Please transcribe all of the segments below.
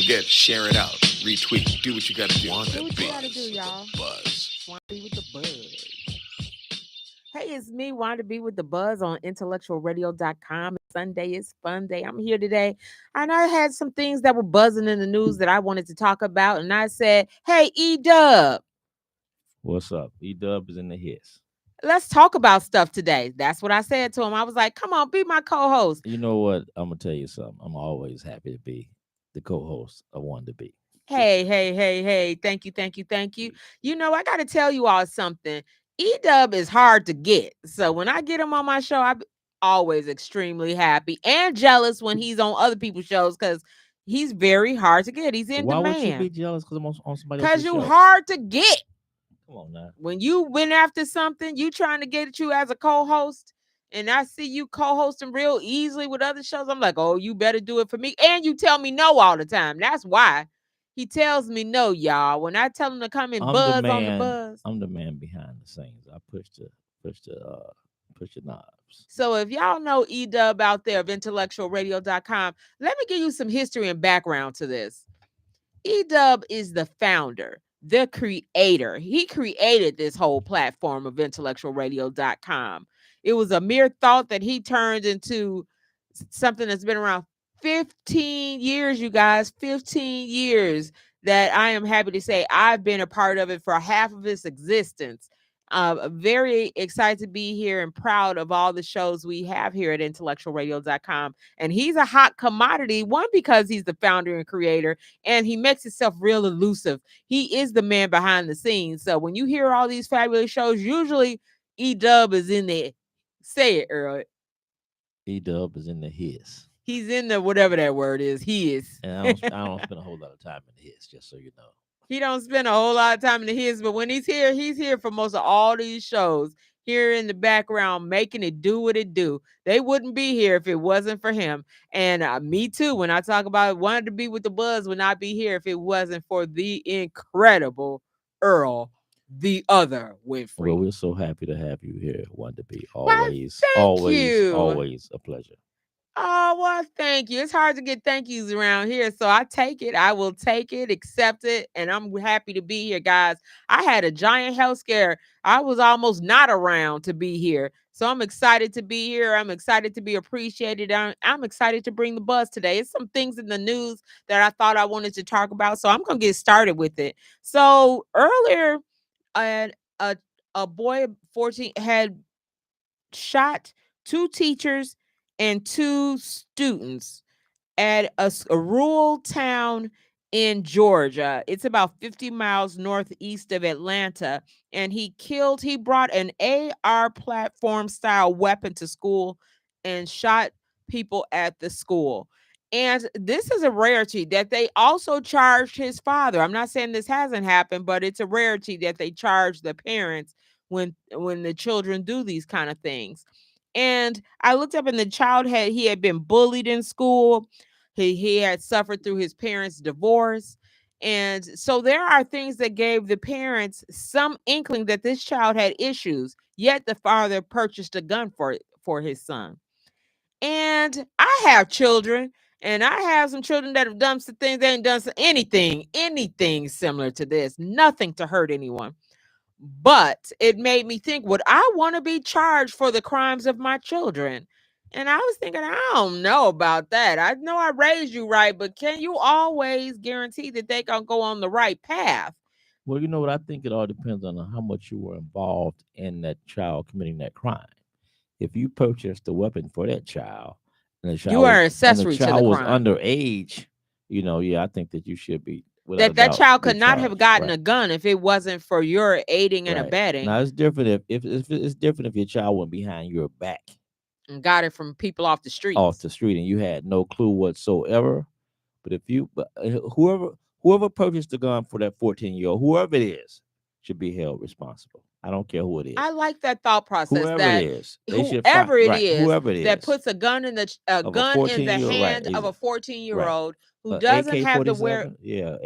forget, share it out, retweet, do what you got to do. Do what you gotta do, y'all. Buzz. Want to be with the buzz. Hey, it's me, Want to Be with the Buzz on IntellectualRadio.com. Sunday is fun day. I'm here today, and I had some things that were buzzing in the news that I wanted to talk about, and I said, hey, E-Dub, What's up? E-Dub is in the hits. let's talk about stuff today. That's what I said to him. I was like, come on, be my co-host. You know what? I'm gonna tell you something. I'm always happy to be the co-host of One to Be. Hey. Thank you, thank you, thank you. You know, I got to tell you all something. E-Dub is hard to get. So when I get him on my show, I'm always extremely happy and jealous when he's on other people's shows because he's very hard to get. He's in Why would you be demand. jealous because I'm on somebody Because else's you show? hard to get. Come on now. When you went after something, you trying to get at you as a co-host, and I see you co-hosting real easily with other shows. I'm like, oh, you better do it for me. And you tell me no all the time. That's why he tells me no, y'all. When I tell him to come and buzz on the buzz. I'm the man behind the scenes. I push the knobs. So if y'all know E-Dub out there of IntellectualRadio.com, let me give you some history and background to this. E-Dub is the founder, the creator. He created this whole platform of IntellectualRadio.com. It was a mere thought that he turned into something that's been around 15 years, you guys, 15 years that I am happy to say I've been a part of it for half of its existence. Very excited to be here and proud of all the shows we have here at intellectualradio.com. And he's a hot commodity, one, because he's the founder and creator, and he makes himself real elusive. He is the man behind the scenes. So when you hear all these fabulous shows, usually E-Dub is in there. Say it, Earl. E-Dub is in the his. He's in the whatever that word is. He is. And I don't spend a whole lot of time in the his, just so you know. He don't spend a whole lot of time in the his, but when he's here for most of all these shows, here in the background, making it do what it do. They wouldn't be here if it wasn't for him. And me too, when I talk about wanted to be with the buzz, would not be here if it wasn't for the incredible Earl, the other Winfrey. Well, we're so happy to have you here, One to Be. Always A pleasure. Oh, well, thank you. It's hard to get thank yous around here. So I take it. I will take it, accept it. And I'm happy to be here, guys. I had a giant health scare. I was almost not around to be here. So I'm excited to be here. I'm excited to be appreciated. I'm excited to bring the buzz today. It's some things in the news that I thought I wanted to talk about. So I'm going to get started with it. So earlier, a boy 14 had shot two teachers and two students at a rural town in Georgia. It's about 50 miles northeast of Atlanta. And he brought an AR platform style weapon to school and shot people at the school. And this is a rarity that they also charged his father. I'm not saying this hasn't happened, but it's a rarity that they charge the parents when the children do these kind of things. And I looked up, and the child had been bullied in school. He had suffered through his parents' divorce. And so there are things that gave the parents some inkling that this child had issues, yet the father purchased a gun for his son. And I have children, and I have some children that have done some things. They ain't done anything similar to this, nothing to hurt anyone. But it made me think, would I want to be charged for the crimes of my children? And I was thinking, I don't know about that. I know I raised you right, but can you always guarantee that they gonna go on the right path? Well, you know what? I think it all depends on how much you were involved in that child committing that crime. If you purchased the weapon for that child, and the child You are accessory and to the the child was crime. underage, I think that you should be. without a That doubt, child be could not have charged, gotten right? a gun if it wasn't for your aiding and Right. abetting, Now it's different if it's different if your child went behind your back and got it from people off the streets. off the street and you had no clue whatsoever. But whoever purchased the gun for that 14-year-old, whoever it is, should be held responsible. I don't care who it is. I like that thought process. Whoever that it is, they should whoever it right, is whoever it that is, puts a gun in the of a gun in the 14-year-old, right, hand of a 14-year-old who But doesn't have to wear, AK-47, yeah,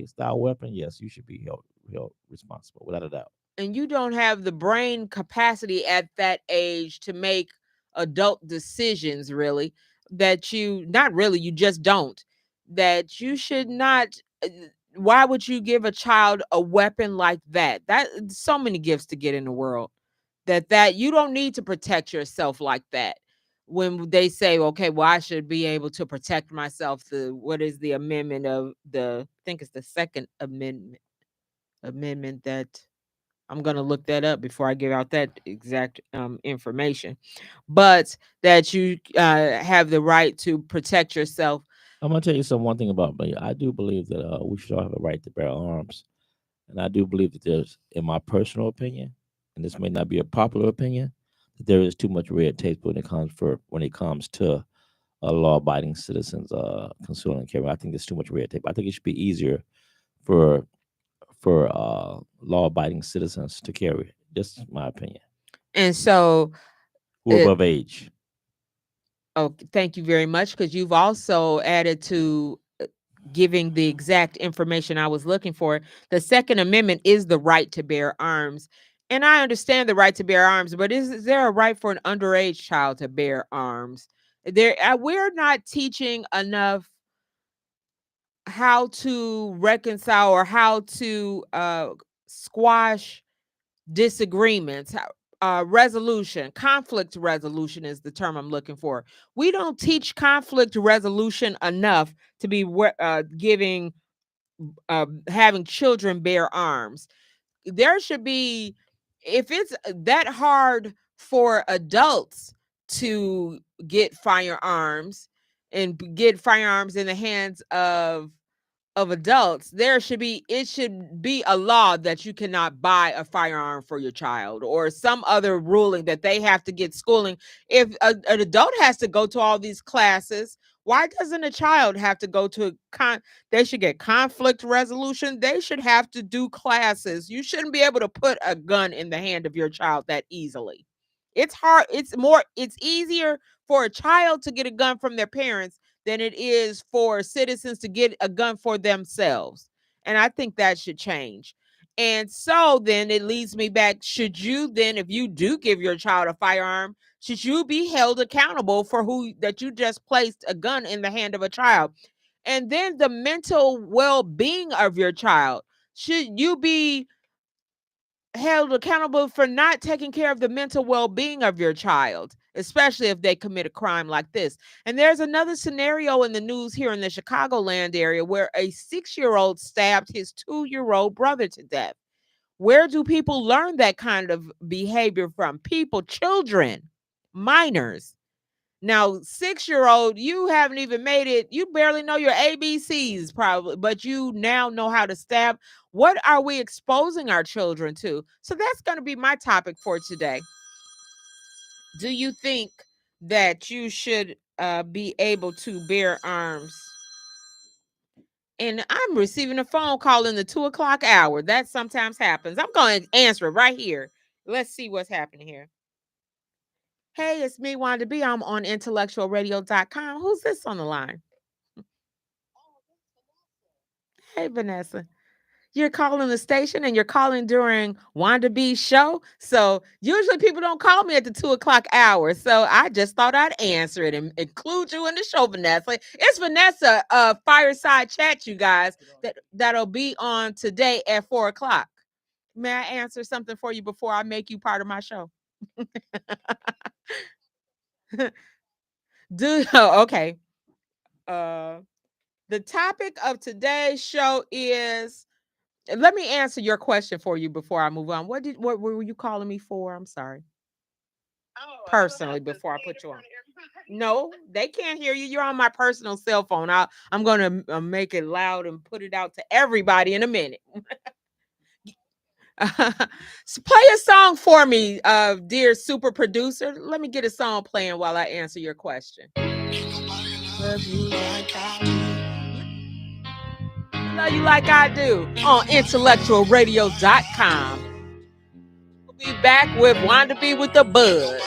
AK style weapon, yes, you should be held responsible without a doubt. and you don't have the brain capacity at that age to make adult decisions, really, that you not really, you just don't. that you should not. Why would you give a child a weapon like that? That so many gifts to get in the world that you don't need to protect yourself like that. When they say, okay, well, I should be able to protect myself. What is the amendment of I think it's the Second Amendment that I'm going to look that up before I give out that exact information. But that you have the right to protect yourself. I'm gonna tell you one thing about me. I do believe that we should all have a right to bear arms, and I do believe that there's, in my personal opinion, and this may not be a popular opinion, that there is too much red tape when it comes to law-abiding citizens concealing and carrying. I think there's too much red tape. I think it should be easier for law-abiding citizens to carry. Just my opinion. And so, who above age. Oh, thank you very much, because you've also added to giving the exact information I was looking for. The Second Amendment is the right to bear arms. And I understand the right to bear arms, but is there a right for an underage child to bear arms? We're not teaching enough how to reconcile or how to squash disagreements. Conflict resolution is the term I'm looking for. We don't teach conflict resolution enough to be having children bear arms. There should be, if it's that hard for adults to get firearms and get firearms in the hands of adults, it should be a law that you cannot buy a firearm for your child, or some other ruling that they have to get schooling. If an adult has to go to all these classes, why doesn't a child have to go to they should get conflict resolution. They should have to do classes. You shouldn't be able to put a gun in the hand of your child that easily. It's hard. It's easier for a child to get a gun from their parents than it is for citizens to get a gun for themselves. And I think that should change. And so then it leads me back. Should you then, if you do give your child a firearm, should you be held accountable for that you just placed a gun in the hand of a child? And then the mental well-being of your child. Should you be held accountable for not taking care of the mental well-being of your child, especially if they commit a crime like this? And there's another scenario in the news here in the Chicagoland area where a 6-year-old stabbed his 2-year-old brother to death. Where do people learn that kind of behavior from? Children, minors. Now, 6-year-old, you haven't even made it. You barely know your ABCs probably, but you now know how to stab. What are we exposing our children to? So that's going to be my topic for today. Do you think that you should be able to bear arms? And I'm receiving a phone call in the 2:00 hour. That sometimes happens. I'm going to answer it right here. Let's see what's happening here. Hey, it's me, Wanda B. I'm on IntellectualRadio.com. Who's this on the line? Hey, Vanessa. You're calling the station and you're calling during Wanda B's show. So usually people don't call me at the 2:00 hour. So I just thought I'd answer it and include you in the show, Vanessa. It's Vanessa, Fireside Chat, you guys, that'll be on today at 4:00. May I answer something for you before I make you part of my show? Okay. The topic of today's show is, let me answer your question for you before I move on. What were you calling me for? I'm sorry. Personally, before I put you on. No, they can't hear you. You're on my personal cell phone. I'm going to make it loud and put it out to everybody in a minute. So play a song for me, dear super producer. Let me get a song playing while I answer your question. Love you like I do. Love you like I do on IntellectualRadio.com. We'll be back with Wanda B with the Bud.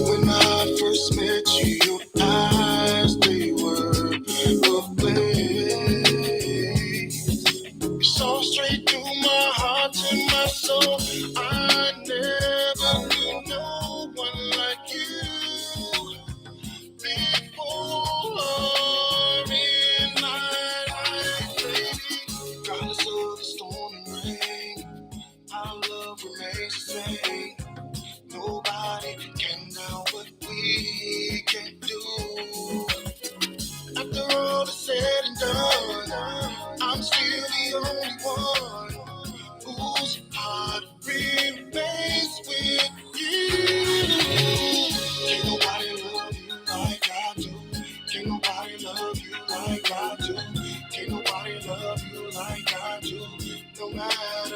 When I first met you, your eyes, they were ablaze. You saw straight through my heart and my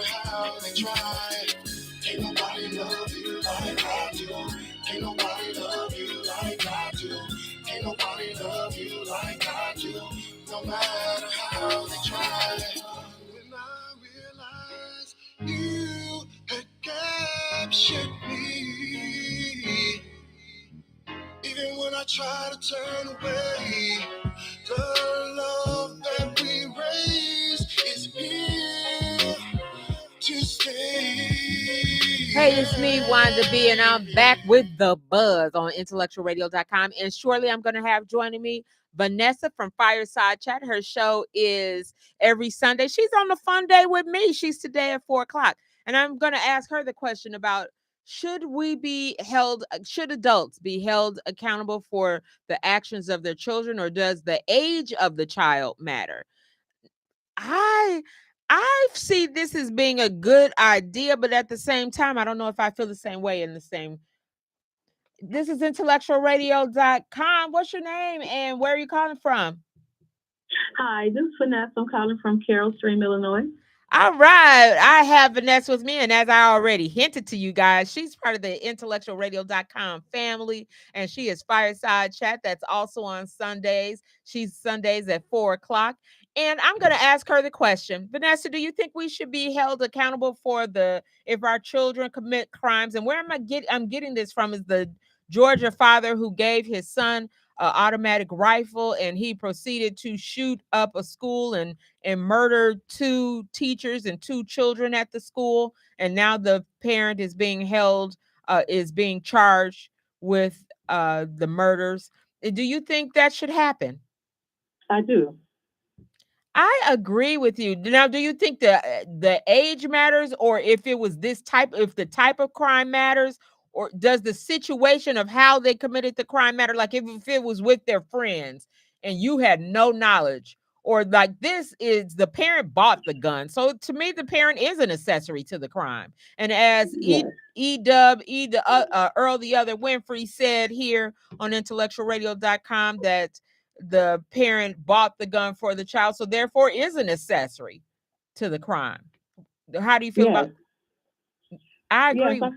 matter how they try, can't nobody love you like I do. Can't nobody love you like I do. Can't nobody love you like I do. No matter how they try. When I realized you had captured me, even when I try to turn away, the love that we raised is here to stay. Hey, it's me, Wanda B, and I'm back with the buzz on IntellectualRadio.com. And shortly I'm going to have joining me Vanessa from Fireside Chat. Her show is every Sunday. She's on the fun day with me. She's today at 4 o'clock. And I'm going to ask her the question about should adults be held accountable for the actions of their children, or does the age of the child matter? I see this as being a good idea, but at the same time, I don't know if I feel the same way in the same. This is IntellectualRadio.com. What's your name and where are you calling from? Hi, this is Vanessa. I'm calling from Carroll Stream, Illinois. All right. I have Vanessa with me. And as I already hinted to you guys, she's part of the IntellectualRadio.com family. And she is Fireside Chat. That's also on Sundays. She's Sundays at 4 o'clock. And I'm going to ask her the question. Vanessa, do you think we should be held accountable for if our children commit crimes? And where I'm getting this from is the Georgia father who gave his son an automatic rifle, and he proceeded to shoot up a school and murder 2 teachers and 2 children at the school. And now the parent is being charged with the murders. Do you think that should happen? I do. I agree with you. Now, do you think the age matters, or if the type of crime matters, or does the situation of how they committed the crime matter? Like if it was with their friends and you had no knowledge, or like this is the parent bought the gun. So to me, the parent is an accessory to the crime. And as Yes. Earl the other Winfrey said here on IntellectualRadio.com that the parent bought the gun for the child, so therefore is an accessory to the crime. How do you feel about? I agree. Yes,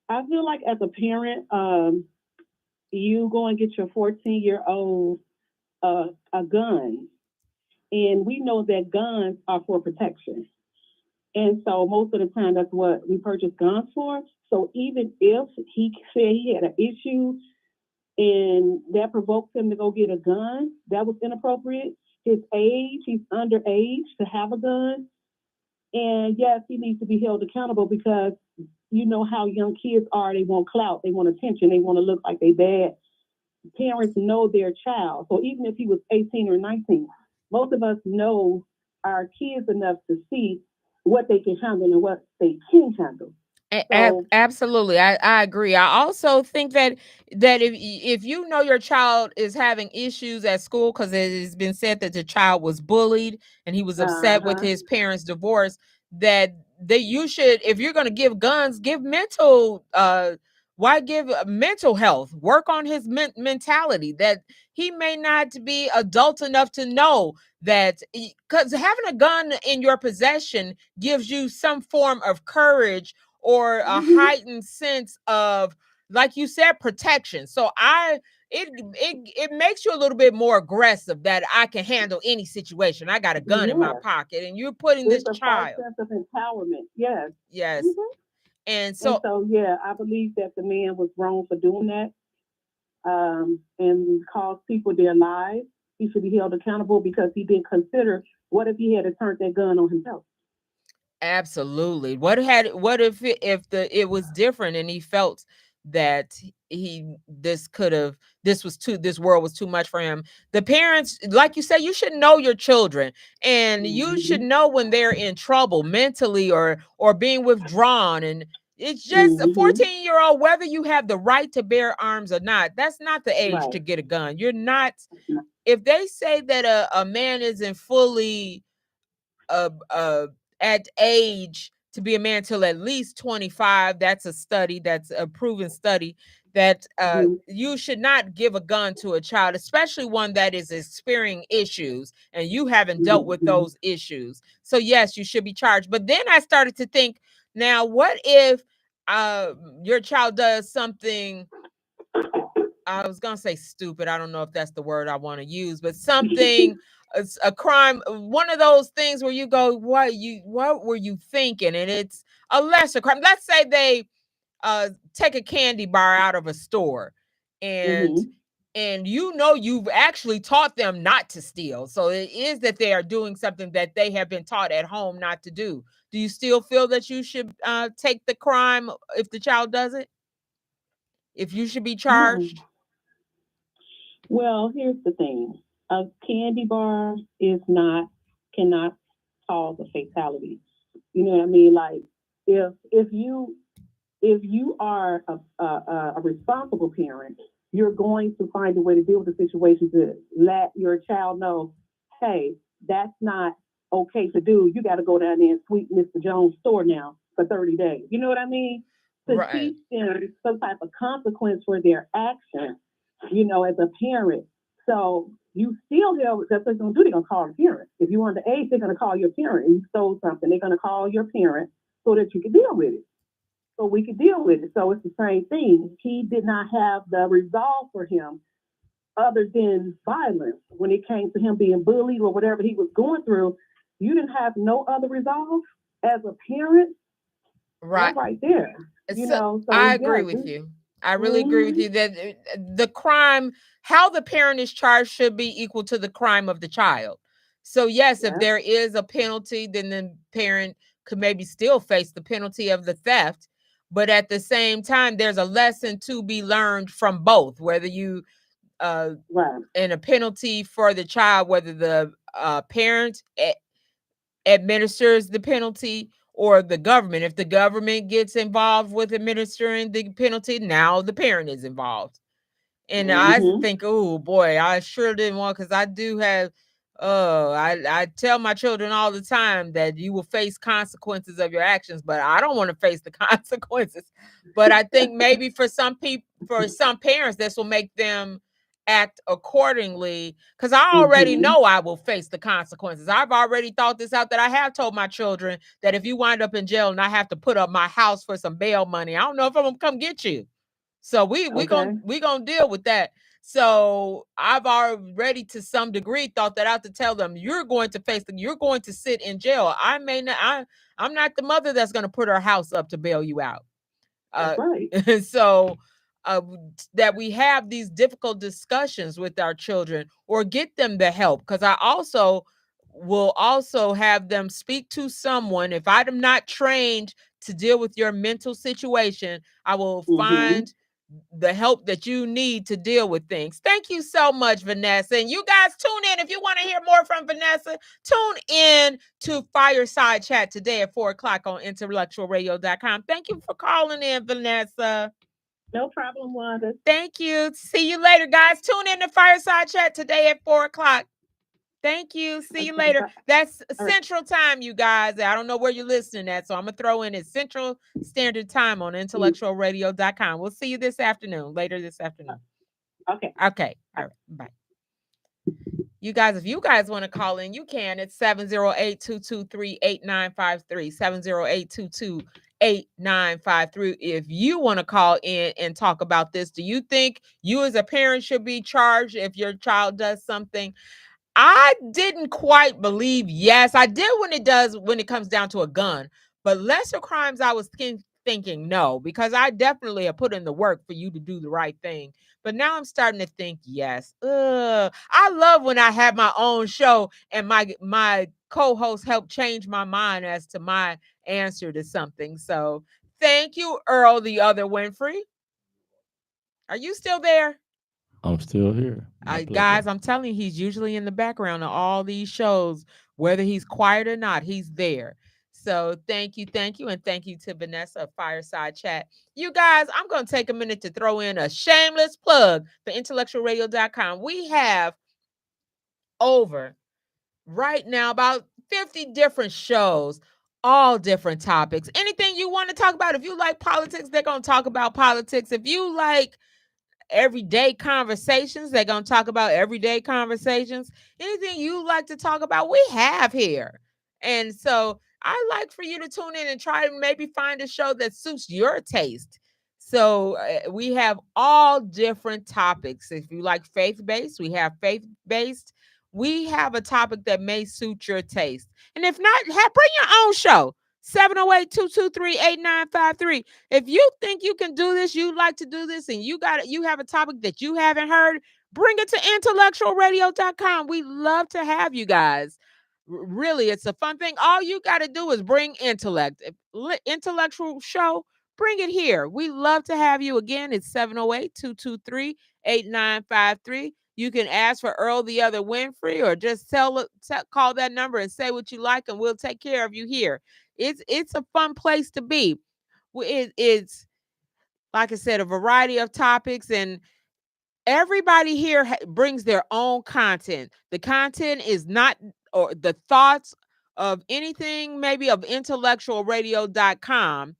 I feel like as a parent, you go and get your 14-year-old a gun, and we know that guns are for protection, and so most of the time that's what we purchase guns for. So even if he said he had an issue and that provoked him to go get a gun, that was inappropriate. His age, he's underage to have a gun. And yes, he needs to be held accountable because you know how young kids are. They want clout, they want attention, they want to look like they bad. Parents know their child. So even if he was 18 or 19, most of us know our kids enough to see what they can handle and what they can handle. Absolutely. I agree. I also think that if you know your child is having issues at school, because it has been said that the child was bullied and he was upset with his parents' divorce, that you should, if you're going to give guns, give mental why give mental health, work on his mentality, that he may not be adult enough to know that, because having a gun in your possession gives you some form of courage or a heightened sense of, like you said, protection. So it makes you a little bit more aggressive that I can handle any situation. I got a gun in my pocket, and you're putting this child. Sense of empowerment. Yes. Yes. And so yeah, I believe that the man was wrong for doing that, and cost people their lives. He should be held accountable because he didn't consider, what if he had turned that gun on himself? Absolutely. What if it was different and he felt that this world was too much for him? The parents, like you said, you should know your children, and you should know when they're in trouble mentally or being withdrawn. And it's just a 14-year-old, whether you have the right to bear arms or not, that's not the age to get a gun. You're not. If they say that a man isn't fully at age to be a man till at least 25. That's a study, that's a proven study that you should not give a gun to a child, especially one that is experiencing issues and you haven't dealt with those issues. So yes, you should be charged. But then I started to think, now what if your child does something, I was gonna say stupid, I don't know if that's the word I want to use, but something, a crime, one of those things where you go, what were you thinking? And it's a lesser crime. Let's say they take a candy bar out of a store, and you've actually taught them not to steal. So it is that they are doing something that they have been taught at home not to do. Do you still feel that you should take the crime if the child does it? If you should be charged? Well, here's the thing. A candy bar cannot cause a fatality. You know what I mean? Like if you are a responsible parent, you're going to find a way to deal with the situation to let your child know, hey, that's not okay to do. You got to go down there and sweep Mr. Jones' store now for 30 days. You know what I mean? To teach them some type of consequence for their actions, as a parent. So you still have, that's what they're going to do. They're going to call a parent. If you want the age, they're going to call your parent. And you stole something, they're going to call your parent so that you can deal with it. So we could deal with it. So it's the same thing. He did not have the resolve for him other than violence. When it came to him being bullied or whatever he was going through, you didn't have no other resolve as a parent. Right there. So I agree with you. I really agree with you that the crime, how the parent is charged, should be equal to the crime of the child. So yes, if there is a penalty, then the parent could maybe still face the penalty of the theft. But at the same time, there's a lesson to be learned from both, whether you and a penalty for the child, whether the parent administers the penalty or the government. If the government gets involved with administering the penalty, now the parent is involved. And I think, oh boy, I sure didn't want, because I do have, I tell my children all the time that you will face consequences of your actions, but I don't want to face the consequences. But I think maybe for some people, for some parents, this will make them act accordingly, because I already know I will face the consequences. I've already thought this out, that I have told my children that if you wind up in jail and I have to put up my house for some bail money, I don't know if I'm gonna come get you. So we gonna deal with that. So I've already to some degree thought that out, to tell them you're going to sit in jail. I'm not the mother that's going to put her house up to bail you out. So that we have these difficult discussions with our children, or get them the help. Because I will also have them speak to someone. If I'm not trained to deal with your mental situation, I will find the help that you need to deal with things. Thank you so much, Vanessa. And you guys tune in. If you want to hear more from Vanessa, tune in to Fireside Chat today at 4:00 on IntellectualRadio.com. Thank you for calling in, Vanessa. No problem, Wanda. Thank you. See you later, guys. Tune in to Fireside Chat today at 4:00. Thank you. See you later. That's Central Time, you guys. I don't know where you're listening at, so I'm going to throw in it Central Standard Time on IntellectualRadio.com. We'll see you later this afternoon. Okay. All right. Bye. You guys, if you guys want to call in, you can. It's 708-223-8953, 708-223-8953. If you want to call in and talk about this, do you think you as a parent should be charged if your child does something? I didn't quite believe yes. I did when it comes down to a gun. But lesser crimes, I was thinking no, because I definitely have put in the work for you to do the right thing. But now I'm starting to think yes. I love when I have my own show and my co-host help change my mind as to my answer to something. So thank you, Earl the other Winfrey. Are you still there? I'm still here. Guys, I'm telling you, he's usually in the background of all these shows, whether he's quiet or not, he's there. So thank you, and thank you to Vanessa of Fireside Chat. You guys, I'm going to take a minute to throw in a shameless plug for IntellectualRadio.com. We have over right now about 50 different shows all different topics. Anything you want to talk about. If you like politics, they're going to talk about politics. If you like everyday conversations, they're going to talk about everyday conversations. Anything you like to talk about, we have here. And so I like for you to tune in and try to maybe find a show that suits your taste. So we have all different topics. If you like faith-based, we have faith-based. We have a topic that may suit your taste. And if not, bring your own show. 708-223-8953. If you think you can do this, you like to do this, and you have a topic that you haven't heard, bring it to IntellectualRadio.com. We love to have you guys. Really, it's a fun thing. All you got to do is bring intellect. Intellectual show, bring it here. We love to have you again. It's 708-223-8953. You can ask for Earl the Other Winfrey, or just call that number and say what you like, and we'll take care of you here. It's a fun place to be. It's, like I said, a variety of topics, and everybody here brings their own content. The content is not, or the thoughts of anything, maybe of IntellectualRadio.com.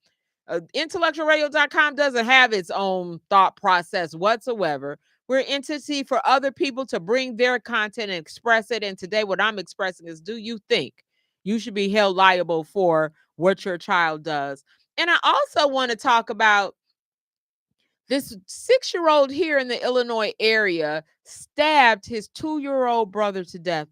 IntellectualRadio.com doesn't have its own thought process whatsoever. We're an entity for other people to bring their content and express it. And today, what I'm expressing is, do you think you should be held liable for what your child does? And I also want to talk about this 6-year-old here in the Illinois area stabbed his 2-year-old brother to death.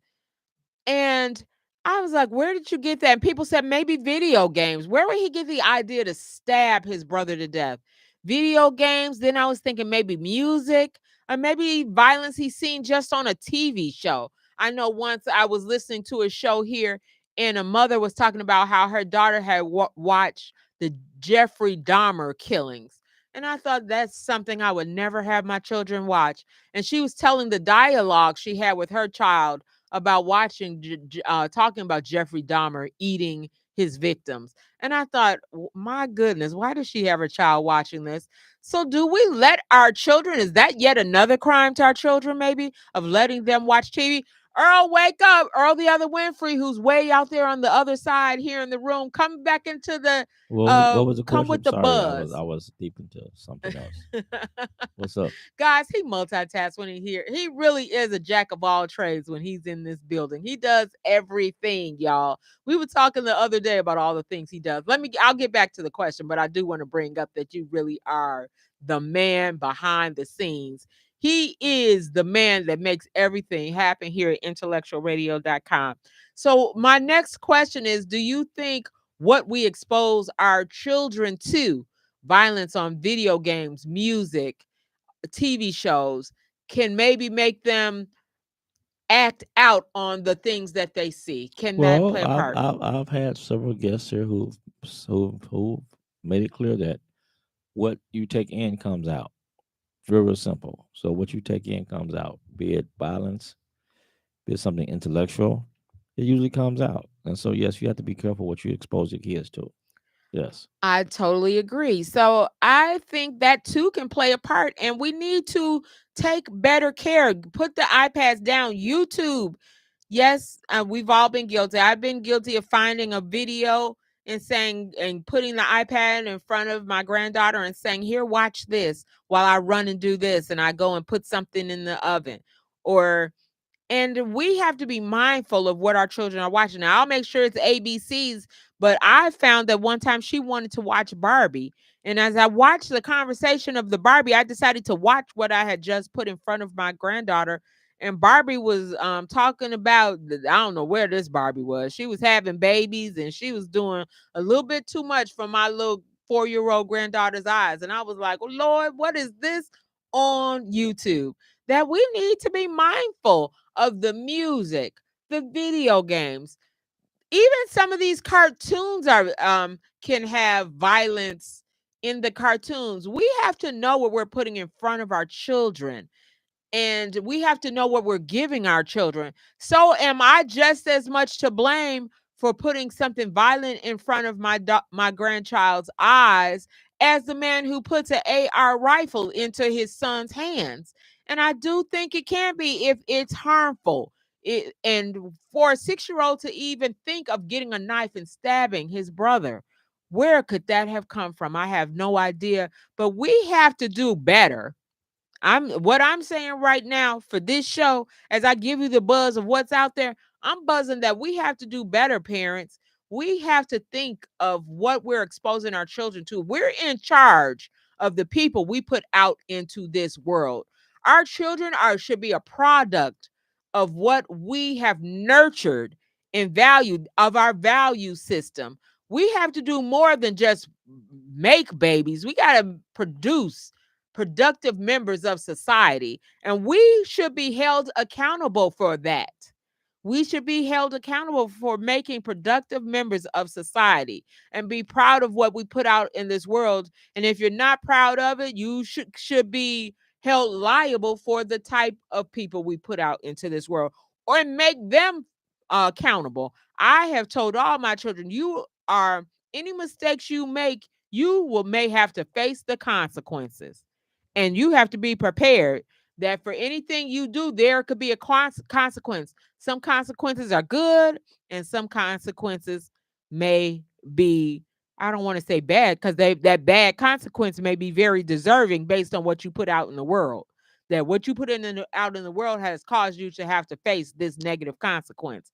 And I was like, where did you get that? And people said maybe video games. Where would he get the idea to stab his brother to death? Video games. Then I was thinking maybe music, or maybe violence he's seen just on a TV show. I know once I was listening to a show here, and a mother was talking about how her daughter had watched the Jeffrey Dahmer killings. And I thought that's something I would never have my children watch. And she was telling the dialogue she had with her child about talking about Jeffrey Dahmer eating his victims. And I thought, my goodness, why does she have her child watching this? So do we let our children, is that yet another crime to our children, maybe, of letting them watch TV? Earl, wake up. Earl the Other Winfrey, who's way out there on the other side here in the room, come back into the, What was the come question? with the Sorry, buzz. I was deep into something else. What's up? Guys, he multitasks when he here. He really is a jack of all trades when he's in this building. He does everything, y'all. We were talking the other day about all the things he does. I'll get back to the question, but I do want to bring up that you really are the man behind the scenes. He is the man that makes everything happen here at intellectualradio.com. So my next question is, do you think what we expose our children to, violence on video games, music, TV shows, can maybe make them act out on the things that they see? Can that play a part? I've had several guests here who've made it clear that what you take in comes out. Very simple. So what you take in comes out, be it violence, be it something intellectual, it usually comes out. And so, yes, you have to be careful what you expose your kids to. Yes. I totally agree. So I think that too can play a part, and we need to take better care. Put the iPads down. YouTube. Yes, we've all been guilty. I've been guilty of finding a video and putting the iPad in front of my granddaughter and saying, here, watch this while I run and do this. And I go and put something in the oven, and we have to be mindful of what our children are watching. Now, I'll make sure it's ABCs, but I found that one time she wanted to watch Barbie. And as I watched the conversation of the Barbie, I decided to watch what I had just put in front of my granddaughter. And Barbie was talking about, I don't know where this Barbie was. She was having babies, and she was doing a little bit too much for my little 4-year-old granddaughter's eyes. And I was like, oh, Lord, what is this on YouTube? That we need to be mindful of the music, the video games. Even some of these cartoons can have violence in the cartoons. We have to know what we're putting in front of our children, and we have to know what we're giving our children. So am I just as much to blame for putting something violent in front of my grandchild's eyes as the man who puts an AR rifle into his son's hands? And I do think it can be if it's harmful. And for a 6-year-old to even think of getting a knife and stabbing his brother, where could that have come from? I have no idea. But we have to do better. What I'm saying right now for this show, as I give you the buzz of what's out there, I'm buzzing that we have to do better, parents. We have to think of what we're exposing our children to. We're in charge of the people we put out into this world. Our children should be a product of what we have nurtured and valued of our value system. We have to do more than just make babies. We got to produce productive members of society. And we should be held accountable for that. We should be held accountable for making productive members of society and be proud of what we put out in this world. And if you're not proud of it, you should be held liable for the type of people we put out into this world or make them accountable. I have told all my children, any mistakes you make, may have to face the consequences. And you have to be prepared that for anything you do, there could be a consequence. Some consequences are good, and some consequences may be, I don't want to say bad, because that bad consequence may be very deserving based on what you put out in the world. That what you put out in the world has caused you to have to face this negative consequence.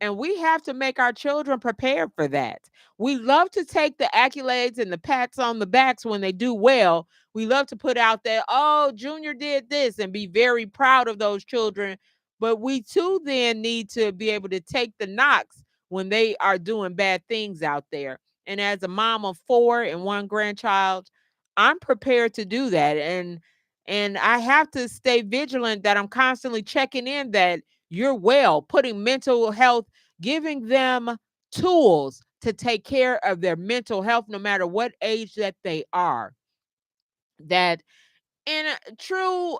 And we have to make our children prepared for that. We love to take the accolades and the pats on the backs when they do well. We love to put out there, oh, Junior did this, and be very proud of those children. But we too then need to be able to take the knocks when they are doing bad things out there. And as a mom of 4 and 1 grandchild, I'm prepared to do that. And I have to stay vigilant that I'm constantly checking in that you're well, putting mental health, giving them tools to take care of their mental health, no matter what age that they are. That in true,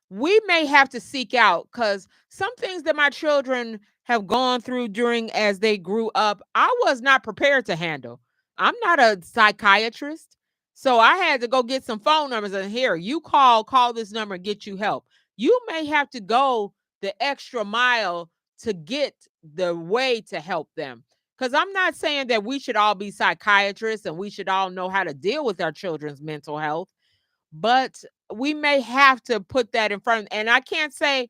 we may have to seek out, because some things that my children have gone through during as they grew up, I was not prepared to handle. I'm not a psychiatrist. So I had to go get some phone numbers and here, you call this number and get you help. You may have to go the extra mile to get the way to help them. Because I'm not saying that we should all be psychiatrists and we should all know how to deal with our children's mental health, but we may have to put that in front. And I can't say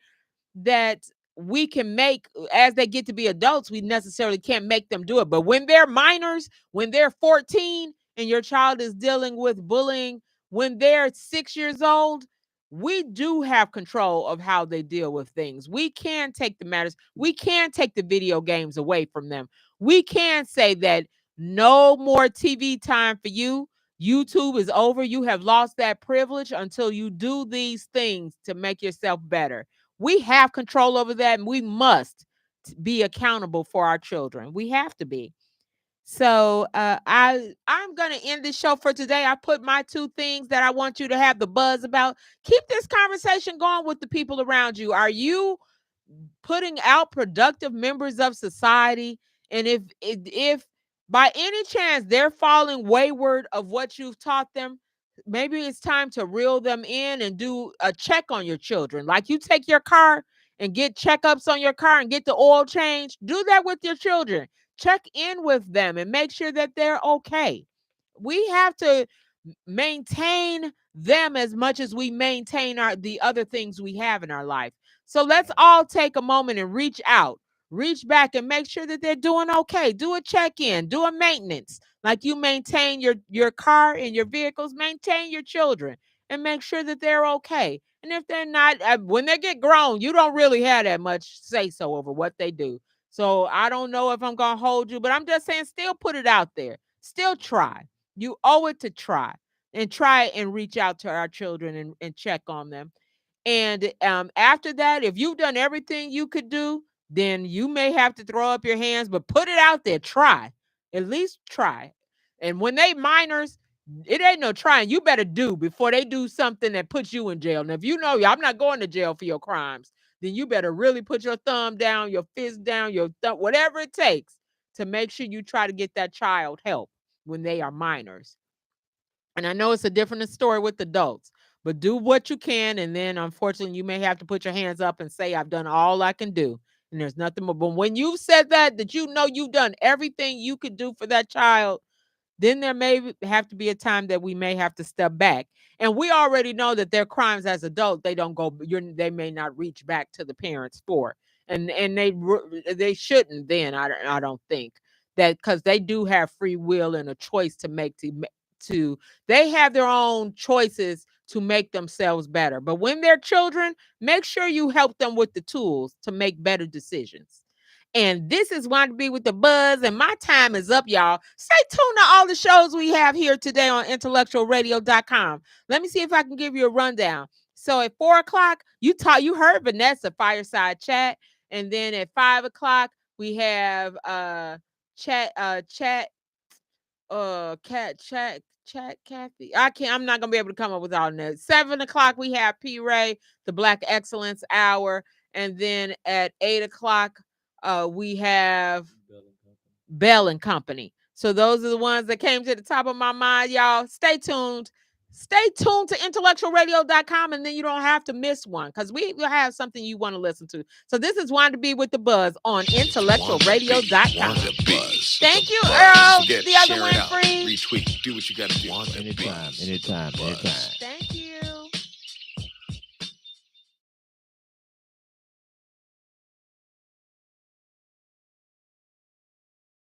that we can make, as they get to be adults, we necessarily can't make them do it. But when they're minors, when they're 14 and your child is dealing with bullying, when they're 6 years old, we do have control of how they deal with things. We can take the matters, we can take the video games away from them. We can say that no more TV time for you. YouTube is over. You have lost that privilege until you do these things to make yourself better. We have control over that, and we must be accountable for our children. We have to be. So I'm gonna end this show for today. I put my 2 things that I want you to have the buzz about. Keep this conversation going with the people around you. Are you putting out productive members of society? And if by any chance they're falling wayward of what you've taught them, maybe it's time to reel them in and do a check on your children. Like you take your car and get checkups on your car and get the oil changed. Do that with your children. Check in with them and make sure that they're okay. We have to maintain them as much as we maintain the other things we have in our life. So let's all take a moment and reach out, reach back and make sure that they're doing okay. Do a check-in, do a maintenance. Like you maintain your car and your vehicles, maintain your children and make sure that they're okay. And if they're not, when they get grown, you don't really have that much say so over what they do. So I don't know if I'm going to hold you, but I'm just saying, still put it out there. Still try. You owe it to try and reach out to our children and check on them. And after that, if you've done everything you could do, then you may have to throw up your hands, but put it out there. Try. At least try. And when they minors, it ain't no trying. You better do before they do something that puts you in jail. Now, if you know I'm not going to jail for your crimes, then you better really put your thumb down, your fist down, whatever it takes to make sure you try to get that child help when they are minors. And I know it's a different story with adults, But do what you can, and then unfortunately you may have to put your hands up and say, I've done all I can do. And there's nothing more. But when you've said that you know you've done everything you could do for that child, then there may have to be a time that we may have to step back. And we already know that their crimes as adults, they don't go, they may not reach back to the parents for. And they shouldn't then, I don't think. That because they do have free will and a choice to make they have their own choices to make themselves better. But when they're children, make sure you help them with the tools to make better decisions. And this is Want to Be with the Buzz, and my time is up, y'all. Stay tuned to all the shows we have here today on IntellectualRadio.com. Let me see if I can give you a rundown. So at 4 o'clock, you heard Vanessa Fireside Chat, and then at 5 o'clock we have chat Kathy. I'm not gonna be able to come up with all that. 7 o'clock we have P Ray, the Black Excellence Hour, and then at 8 o'clock we have Bell and Company. So those are the ones that came to the top of my mind, y'all. Stay tuned. Stay tuned to IntellectualRadio.com, and then you don't have to miss one because we will have something you want to listen to. So this is Want to Be with the Buzz on IntellectualRadio.com. Thank you, Earl. Forget, The other share one it out, free. retweet, do what you got to do. Anytime. Thank